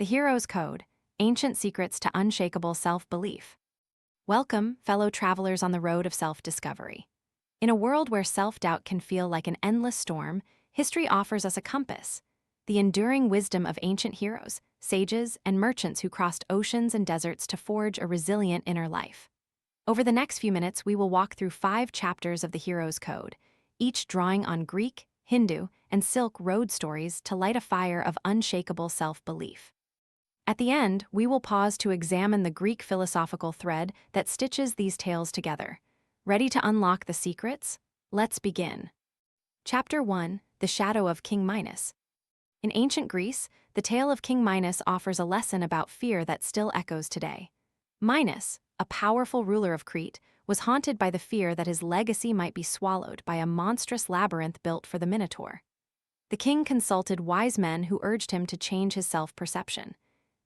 The Hero's Code, Ancient Secrets to Unshakable Self-Belief. Welcome, fellow travelers on the road of self-discovery. In a world where self-doubt can feel like an endless storm, history offers us a compass, the enduring wisdom of ancient heroes, sages, and merchants who crossed oceans and deserts to forge a resilient inner life. Over the next few minutes, we will walk through 5 chapters of the Hero's Code, each drawing on Greek, Hindu, and Silk Road stories to light a fire of unshakable self-belief. At the end, we will pause to examine the Greek philosophical thread that stitches these tales together. Ready to unlock the secrets? Let's begin. Chapter 1: The Shadow of King Minos. In ancient Greece, the tale of King Minos offers a lesson about fear that still echoes today. Minos, a powerful ruler of Crete, was haunted by the fear that his legacy might be swallowed by a monstrous labyrinth built for the Minotaur. The king consulted wise men who urged him to change his self-perception.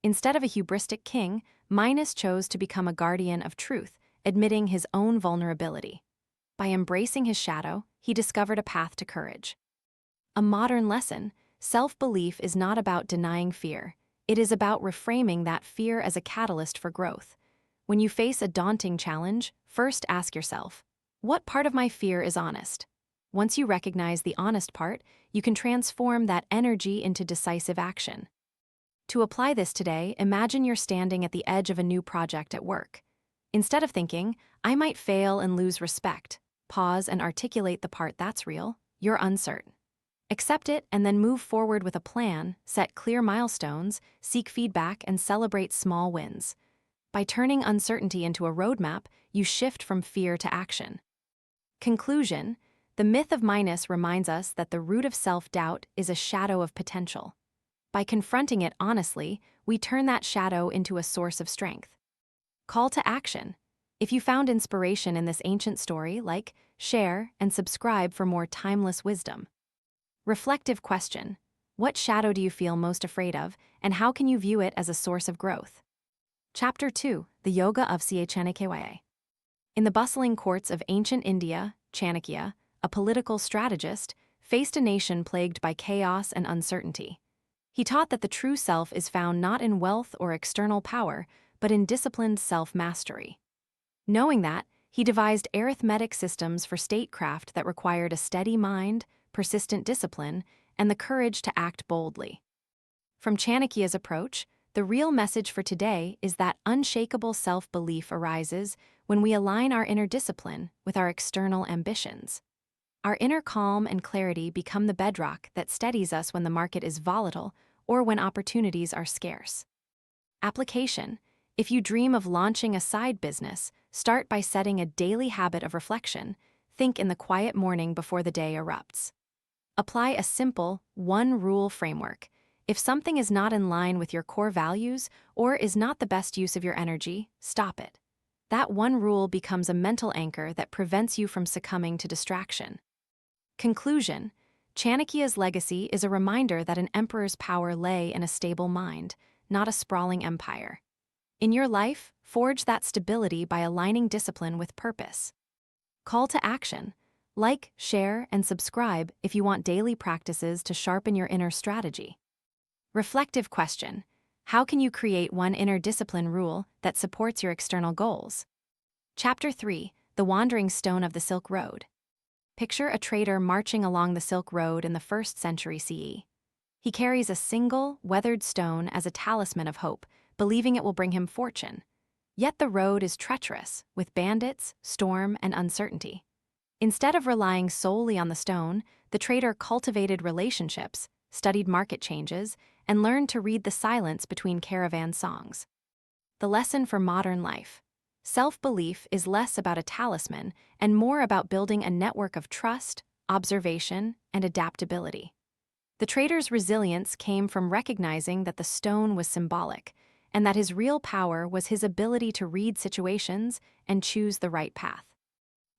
Instead of a hubristic king, Minos chose to become a guardian of truth, admitting his own vulnerability. By embracing his shadow, he discovered a path to courage. A modern lesson: self-belief is not about denying fear. It is about reframing that fear as a catalyst for growth. When you face a daunting challenge, first ask yourself, what part of my fear is honest? Once you recognize the honest part, you can transform that energy into decisive action. To apply this today, imagine you're standing at the edge of a new project at work. Instead of thinking, I might fail and lose respect, pause and articulate the part that's real. You're uncertain. Accept it and then move forward with a plan, set clear milestones, seek feedback, and celebrate small wins. By turning uncertainty into a roadmap, you shift from fear to action. Conclusion: the myth of Minos reminds us that the root of self-doubt is a shadow of potential. By confronting it honestly, we turn that shadow into a source of strength. Call to action. If you found inspiration in this ancient story, like, share, and subscribe for more timeless wisdom. Reflective question: what shadow do you feel most afraid of, and how can you view it as a source of growth? Chapter 2: The Yoga of Chanakya. In the bustling courts of ancient India, Chanakya, a political strategist, faced a nation plagued by chaos and uncertainty. He taught that the true self is found not in wealth or external power, but in disciplined self-mastery. Knowing that, he devised arithmetic systems for statecraft that required a steady mind, persistent discipline, and the courage to act boldly. From Chanakya's approach, the real message for today is that unshakable self-belief arises when we align our inner discipline with our external ambitions. Our inner calm and clarity become the bedrock that steadies us when the market is volatile or when opportunities are scarce. Application: if you dream of launching a side business, start by setting a daily habit of reflection. Think in the quiet morning before the day erupts. Apply a simple, one-rule framework. If something is not in line with your core values or is not the best use of your energy, stop it. That one rule becomes a mental anchor that prevents you from succumbing to distraction. Conclusion: Chanakya's legacy is a reminder that an emperor's power lay in a stable mind, not a sprawling empire. In your life, forge that stability by aligning discipline with purpose. Call to action: like, share, and subscribe if you want daily practices to sharpen your inner strategy. Reflective question: how can you create one inner discipline rule that supports your external goals? Chapter 3: The Wandering Stone of the Silk Road. Picture a trader marching along the Silk Road in the 1st century CE. He carries a single, weathered stone as a talisman of hope, believing it will bring him fortune. Yet the road is treacherous, with bandits, storm, and uncertainty. Instead of relying solely on the stone, the trader cultivated relationships, studied market changes, and learned to read the silence between caravan songs. The lesson for modern life: self-belief is less about a talisman and more about building a network of trust, observation, and adaptability. The trader's resilience came from recognizing that the stone was symbolic, and that his real power was his ability to read situations and choose the right path.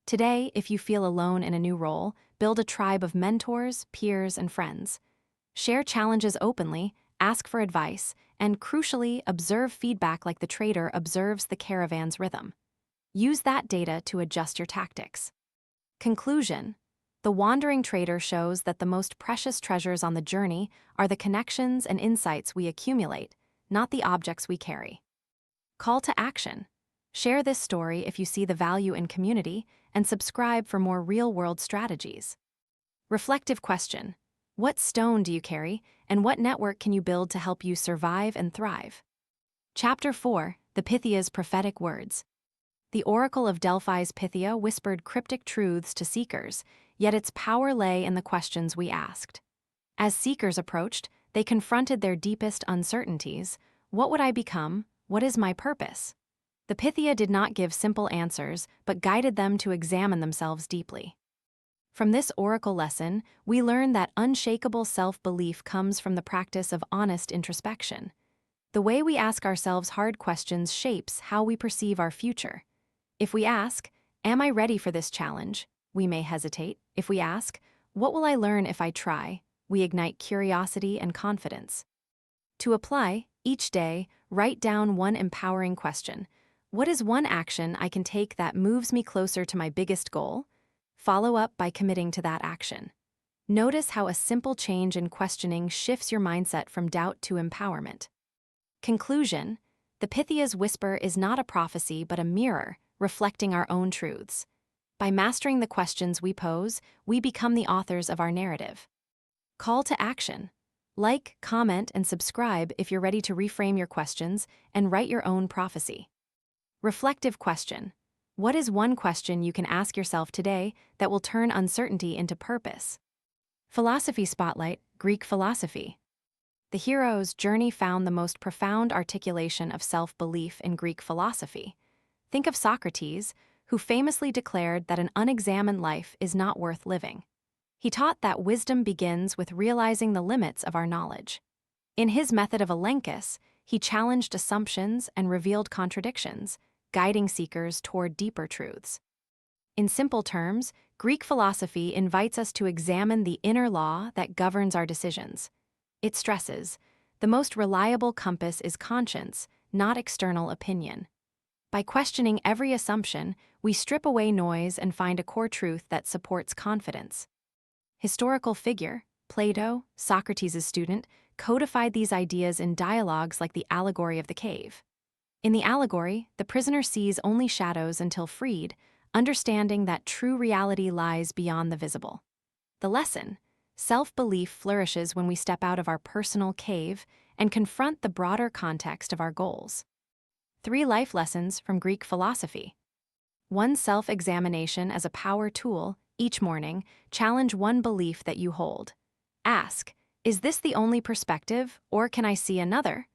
Today, if you feel alone in a new role, build a tribe of mentors, peers, and friends. Share challenges openly, ask for advice, and crucially, observe feedback like the trader observes the caravan's rhythm. Use that data to adjust your tactics. Conclusion: the wandering trader shows that the most precious treasures on the journey are the connections and insights we accumulate, not the objects we carry. Call to action. Share this story if you see the value in community, and subscribe for more real-world strategies. Reflective question. What stone do you carry, and what network can you build to help you survive and thrive? Chapter 4. The Pythia's Prophetic Words. The Oracle of Delphi's Pythia whispered cryptic truths to seekers, yet its power lay in the questions we asked. As seekers approached, they confronted their deepest uncertainties. What would I become? What is my purpose? The Pythia did not give simple answers, but guided them to examine themselves deeply. From this oracle lesson, we learn that unshakable self-belief comes from the practice of honest introspection. The way we ask ourselves hard questions shapes how we perceive our future. If we ask, "Am I ready for this challenge?" we may hesitate. If we ask, "What will I learn if I try?" we ignite curiosity and confidence. To apply, each day, write down one empowering question. What is one action I can take that moves me closer to my biggest goal? Follow up by committing to that action. Notice how a simple change in questioning shifts your mindset from doubt to empowerment. Conclusion: the Pythia's whisper is not a prophecy but a mirror, reflecting our own truths. By mastering the questions we pose, we become the authors of our narrative. Call to action. Like, comment, and subscribe if you're ready to reframe your questions and write your own prophecy. Reflective question. What is one question you can ask yourself today that will turn uncertainty into purpose? Philosophy Spotlight, Greek philosophy. The hero's journey found the most profound articulation of self-belief in Greek philosophy. Think of Socrates, who famously declared that an unexamined life is not worth living. He taught that wisdom begins with realizing the limits of our knowledge. In his method of Elenchus, he challenged assumptions and revealed contradictions, guiding seekers toward deeper truths. In simple terms, Greek philosophy invites us to examine the inner law that governs our decisions. It stresses, the most reliable compass is conscience, not external opinion. By questioning every assumption, we strip away noise and find a core truth that supports confidence. Historical figure, Plato, Socrates' student, codified these ideas in dialogues like the allegory of the cave. In the allegory, the prisoner sees only shadows until freed, understanding that true reality lies beyond the visible. The lesson: self-belief flourishes when we step out of our personal cave and confront the broader context of our goals. 3 life lessons from Greek philosophy. 1 self-examination as a power tool. Each morning, challenge one belief that you hold. Ask, is this the only perspective, or can I see another?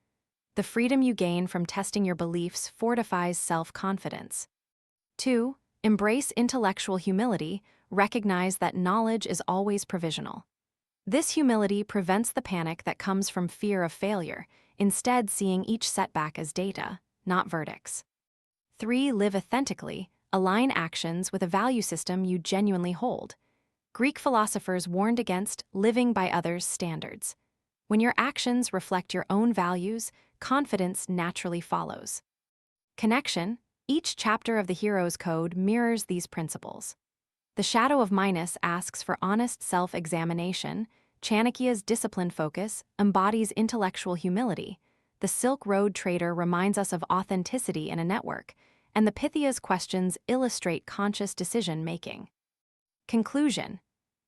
The freedom you gain from testing your beliefs fortifies self-confidence. 2. Embrace intellectual humility. Recognize that knowledge is always provisional. This humility prevents the panic that comes from fear of failure, instead seeing each setback as data, not verdicts. 3. Live authentically. Align actions with a value system you genuinely hold. Greek philosophers warned against living by others' standards. When your actions reflect your own values, confidence naturally follows. Connection. Each chapter of the Hero's Code mirrors these principles. The Shadow of Minos asks for honest self-examination. Chanakya's discipline focus embodies intellectual humility. The Silk Road Trader reminds us of authenticity in a network, and the Pythia's questions illustrate conscious decision-making. Conclusion.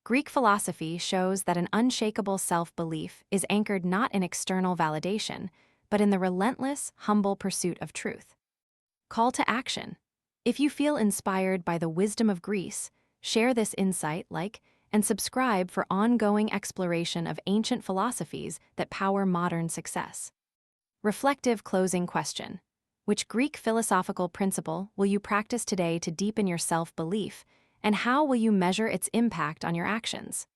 Greek philosophy shows that an unshakable self-belief is anchored not in external validation, but in the relentless, humble pursuit of truth. Call to action. If you feel inspired by the wisdom of Greece, share this insight, like, and subscribe for ongoing exploration of ancient philosophies that power modern success. Reflective closing question. Which Greek philosophical principle will you practice today to deepen your self-belief, and how will you measure its impact on your actions?